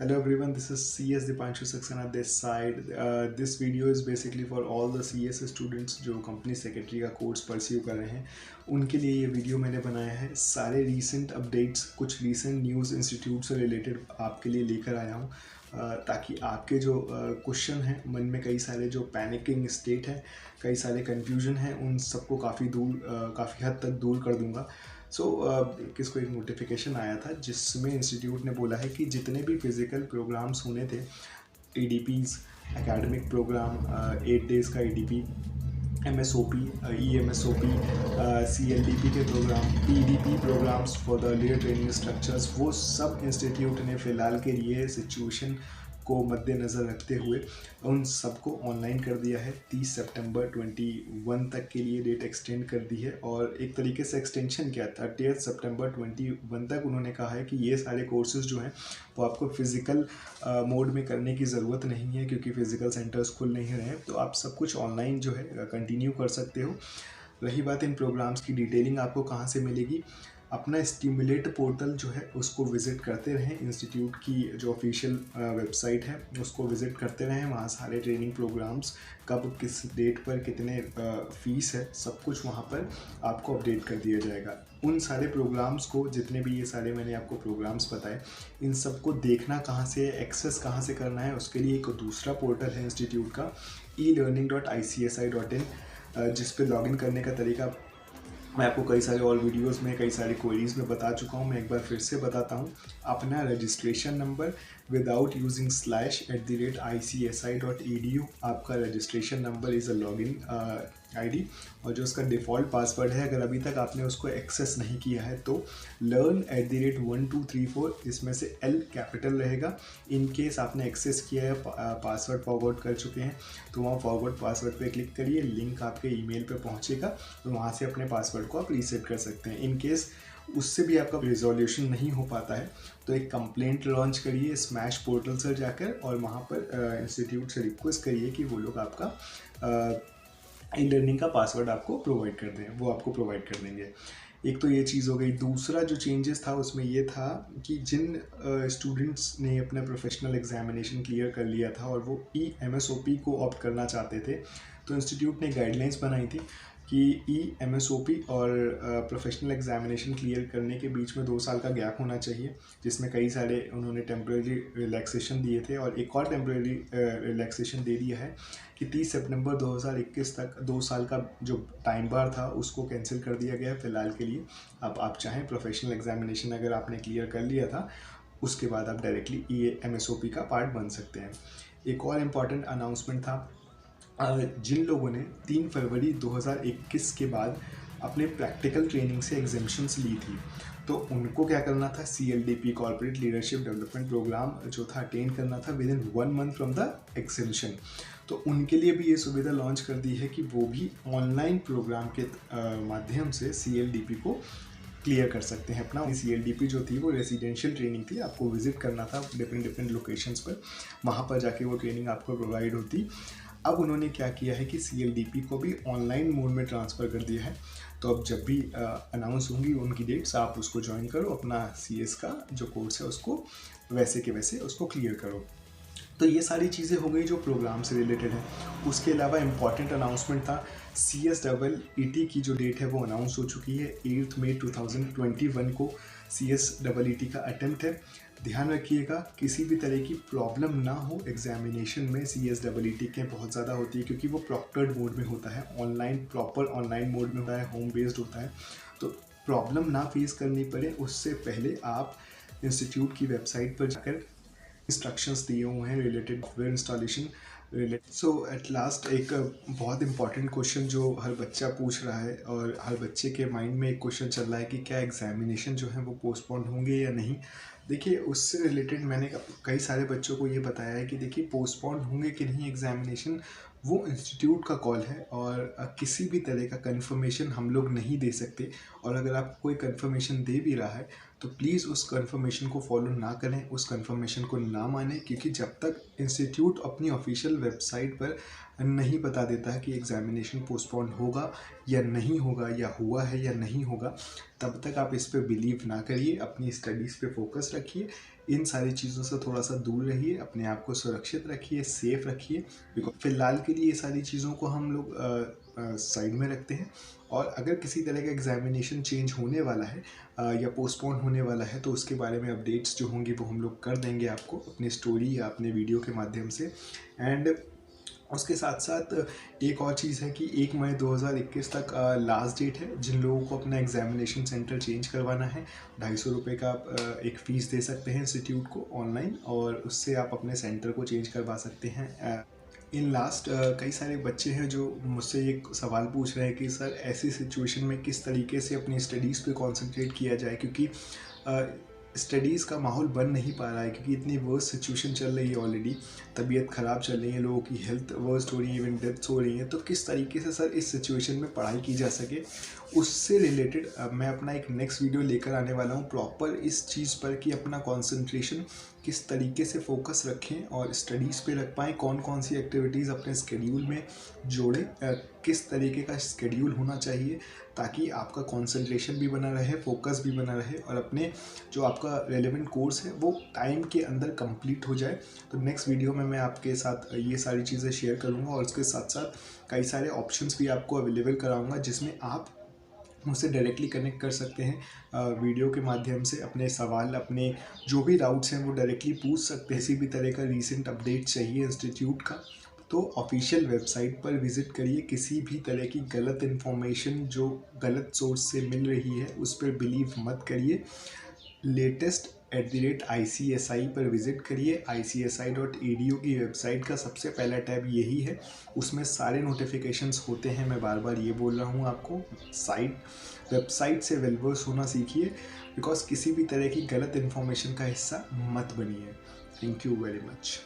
Hello everyone, this is CS Dipanshu Saxena this side. This video is basically for all the CS students जो company secretary का course pursue कर रहे हैं उनके लिए ये वीडियो मैंने बनाया है। सारे रीसेंट अपडेट्स, कुछ रीसेंट न्यूज़ इंस्टीट्यूट से रिलेटेड आपके लिए लेकर आया हूँ, ताकि आपके जो क्वेश्चन हैं, मन में कई सारे जो पैनिकिंग स्टेट है, कई सारे कन्फ्यूजन हैं, उन सबको काफ़ी हद तक दूर कर दूँगा। किसको एक नोटिफिकेशन आया था जिसमें इंस्टीट्यूट ने बोला है कि जितने भी फिज़िकल प्रोग्राम्स होने थे, ईडीपीज़, एकेडमिक प्रोग्राम, 8 डेज़ का ईडीपी, एमएसओपी, ईएमएसओपी, सीएलडीपी के programme, PDP programmes for the earlier training structures, वो सब इंस्टीट्यूट ने फ़िलहाल के लिए सिचुएशन को मद्देनज़र रखते हुए उन सबको ऑनलाइन कर दिया है। 30 सितंबर 21 तक के लिए डेट एक्सटेंड कर दी है, और एक तरीके से एक्सटेंशन क्या, 30 सितंबर 21 तक उन्होंने कहा है कि ये सारे कोर्सेज़ जो हैं वो आपको फ़िज़िकल मोड में करने की ज़रूरत नहीं है, क्योंकि फ़िज़िकल सेंटर्स खुल नहीं रहे हैं, तो आप सब कुछ ऑनलाइन जो है कंटिन्यू कर सकते हो। रही बात इन प्रोग्राम्स की, डिटेलिंग आपको कहाँ से मिलेगी, अपना स्टिमुलेट पोर्टल जो है उसको विज़िट करते रहें। इंस्टीट्यूट की जो ऑफिशियल वेबसाइट है उसको विज़िट करते रहें। वहाँ सारे ट्रेनिंग प्रोग्राम्स कब किस डेट पर कितने फ़ीस है, सब कुछ वहाँ पर आपको अपडेट कर दिया जाएगा। उन सारे प्रोग्राम्स को, जितने भी ये सारे मैंने आपको प्रोग्राम्स बताए, इन सबको देखना कहाँ से, एक्सेस कहाँ से करना है, उसके लिए एक दूसरा पोर्टल है इंस्टीट्यूट का, elearning.icsi.in, जिस पे लॉगिन करने का तरीका मैं आपको कई सारे और वीडियोस में, कई सारी क्वेरीज में बता चुका हूँ। मैं एक बार फिर से बताता हूँ। अपना registration number without using /@icsi.edu, आपका registration number is a login ID, और जो उसका डिफ़ॉल्ट पासवर्ड है, अगर अभी तक आपने उसको एक्सेस नहीं किया है तो learn@1234, इसमें से L कैपिटल रहेगा। इन केस आपने एक्सेस किया है, पासवर्ड फॉरवर्ड कर चुके हैं, तो वहाँ फॉरवर्ड पासवर्ड पे क्लिक करिए, लिंक आपके ईमेल पे पहुँचेगा, और वहाँ से अपने पासवर्ड को आप रीसेट कर सकते हैं। इन केस उससे भी आपका रिजोल्यूशन नहीं हो पाता है तो एक कंप्लेंट लॉन्च करिए स्मैश पोर्टल से जाकर, और वहाँ पर इंस्टीट्यूट से रिक्वेस्ट करिए कि वो लोग आपका ई लर्निंग का पासवर्ड आपको प्रोवाइड कर दें, वो आपको प्रोवाइड कर देंगे। एक तो ये चीज़ हो गई। दूसरा जो चेंजेस था उसमें ये था कि जिन स्टूडेंट्स ने अपना प्रोफेशनल एग्जामिनेशन क्लियर कर लिया था और वो EMSOP को ऑप्ट करना चाहते थे, तो इंस्टीट्यूट ने गाइडलाइंस बनाई थी कि EMSOP और प्रोफेशनल एग्जामिनेशन क्लियर करने के बीच में 2 साल का गैप होना चाहिए, जिसमें कई सारे उन्होंने टेम्प्रेरी रिलैक्सेशन दिए थे, और एक और टेम्प्रेरी रिलैक्सेशन दे दिया है कि 30 सितंबर 2021 तक 2 साल का जो टाइम बार था उसको कैंसिल कर दिया गया है फ़िलहाल के लिए। अब आप चाहें प्रोफेशनल एग्जामिनेशन अगर आपने क्लियर कर लिया था, उसके बाद आप डायरेक्टली EMSOP का पार्ट बन सकते हैं। एक और इम्पॉर्टेंट अनाउंसमेंट था, जिन लोगों ने 3 फरवरी 2021 के बाद अपने प्रैक्टिकल ट्रेनिंग से एग्जेम्पशंस ली थी, तो उनको क्या करना था, CLDP corporate leadership development programme जो था अटेंड करना था within 1 month from the exemption. तो उनके लिए भी ये सुविधा लॉन्च कर दी है कि वो भी ऑनलाइन प्रोग्राम के माध्यम से CLDP को क्लियर कर सकते हैं अपना। CLDP जो थी वो रेजिडेंशियल ट्रेनिंग थी, आपको विजिट करना था डिफरेंट लोकेशंस पर, वहाँ पर जाके वो ट्रेनिंग आपको प्रोवाइड होती। अब उन्होंने क्या किया है कि CLDP को भी ऑनलाइन मोड में ट्रांसफ़र कर दिया है, तो अब जब भी अनाउंस होंगी उनकी डेट्स, आप उसको ज्वाइन करो, अपना CS का जो कोर्स है उसको वैसे के वैसे उसको क्लियर करो। तो ये सारी चीज़ें हो गई जो प्रोग्राम से रिलेटेड है। उसके अलावा इम्पॉर्टेंट अनाउंसमेंट था, CSEET की जो डेट है वो अनाउंस हो चुकी है। 8 मई 2021 को CSEET का अटेम्प्ट है। ध्यान रखिएगा किसी भी तरह की प्रॉब्लम ना हो एग्जामिनेशन में। CSEET के बहुत ज़्यादा होती है क्योंकि वो प्रॉक्टर्ड मोड में होता है, ऑनलाइन, प्रॉपर ऑनलाइन मोड में होता है, होम बेस्ड होता है, तो प्रॉब्लम ना फेस करनी पड़े उससे पहले आप इंस्टीट्यूट की वेबसाइट पर जाकर इंस्ट्रक्शंस दिए हुए हैं related software installation related. So at last एक बहुत इंपॉर्टेंट क्वेश्चन जो हर बच्चा पूछ रहा है, और हर बच्चे के माइंड में एक क्वेश्चन चल रहा है कि क्या एग्जामिनेशन जो है वो पोस्टपोन होंगे या नहीं। देखिए, उससे रिलेटेड मैंने कई सारे बच्चों को ये बताया है कि देखिए, पोस्टपोन होंगे कि नहीं एग्जामिनेशन वो इंस्टीट्यूट का कॉल है, और किसी भी तरह का कंफर्मेशन हम लोग नहीं दे सकते। और अगर आप कोई कंफर्मेशन दे भी रहा है तो प्लीज़ उस कंफर्मेशन को फॉलो ना करें, उस कंफर्मेशन को ना मानें, क्योंकि जब तक इंस्टीट्यूट अपनी ऑफिशियल वेबसाइट पर नहीं बता देता है कि एग्जामिनेशन पोस्टपोन होगा या नहीं होगा, या हुआ है या नहीं होगा, तब तक आप इस पर बिलीव ना करिए। अपनी स्टडीज़ पे फोकस रखिए, इन सारी चीज़ों से थोड़ा सा दूर रहिए, अपने आप को सुरक्षित रखिए, सेफ रखिए। बिकॉज फ़िलहाल के लिए ये सारी चीज़ों को हम लोग साइड में रखते हैं। और अगर किसी तरह का एग्जामिनेशन चेंज होने वाला है या पोस्टपोन होने वाला है तो उसके बारे में अपडेट्स जो होंगी वो हम लोग कर देंगे आपको अपनी स्टोरी या अपने वीडियो के माध्यम से। एंड उसके साथ साथ एक और चीज़ है कि 1 मई 2021 तक लास्ट डेट है। जिन लोगों को अपना एग्जामिनेशन सेंटर चेंज करवाना है, 250 रुपये का आप एक फ़ीस दे सकते हैं इंस्टीट्यूट को ऑनलाइन, और उससे आप अपने सेंटर को चेंज करवा सकते हैं। इन लास्ट कई सारे बच्चे हैं जो मुझसे एक सवाल पूछ रहे हैं कि सर ऐसी सिचुएशन में किस तरीके से अपनी स्टडीज़ पे कंसंट्रेट किया जाए, क्योंकि स्टडीज़ का माहौल बन नहीं पा रहा है, क्योंकि इतनी वर्स्ट सिचुएशन चल रही है ऑलरेडी। तबीयत ख़राब चल रही है, लोगों की हेल्थ वर्स्ट हो रही है, इवन डेथ्स हो रही हैं। तो किस तरीके से सर इस सिचुएशन में पढ़ाई की जा सके, उससे रिलेटेड मैं अपना एक नेक्स्ट वीडियो लेकर आने वाला हूँ प्रॉपर इस चीज़ पर कि अपना कॉन्सेंट्रेशन किस तरीके से फोकस रखें और स्टडीज़ पे रख पाएँ, कौन कौन सी एक्टिविटीज़ अपने स्केड्यूल में जोड़ें, किस तरीके का स्केड्यूल होना चाहिए ताकि आपका कंसंट्रेशन भी बना रहे, फोकस भी बना रहे, और अपने जो आपका रेलेवेंट कोर्स है वो टाइम के अंदर कंप्लीट हो जाए। तो नेक्स्ट वीडियो में मैं आपके साथ ये सारी चीज़ें शेयर करूँगा, और उसके साथ साथ कई सारे ऑप्शंस भी आपको अवेलेबल कराऊँगा जिसमें आप मुझसे डायरेक्टली कनेक्ट कर सकते हैं वीडियो के माध्यम से। अपने सवाल, अपने जो भी डाउट्स हैं वो डायरेक्टली पूछ सकते हैं। किसी भी तरह का रीसेंट अपडेट चाहिए इंस्टीट्यूट का तो ऑफिशियल वेबसाइट पर विज़िट करिए। किसी भी तरह की गलत इन्फॉर्मेशन जो गलत सोर्स से मिल रही है उस पर बिलीव मत करिए। latest@ICSI पर विज़िट करिए। ICSI.edu की वेबसाइट का सबसे पहला टैब यही है, उसमें सारे नोटिफिकेशंस होते हैं। मैं बार बार ये बोल रहा हूँ आपको, वेबसाइट से वेल वर्स होना सीखिए, बिकॉज किसी भी तरह की गलत इन्फॉर्मेशन का हिस्सा मत बनिए। Thank you very much.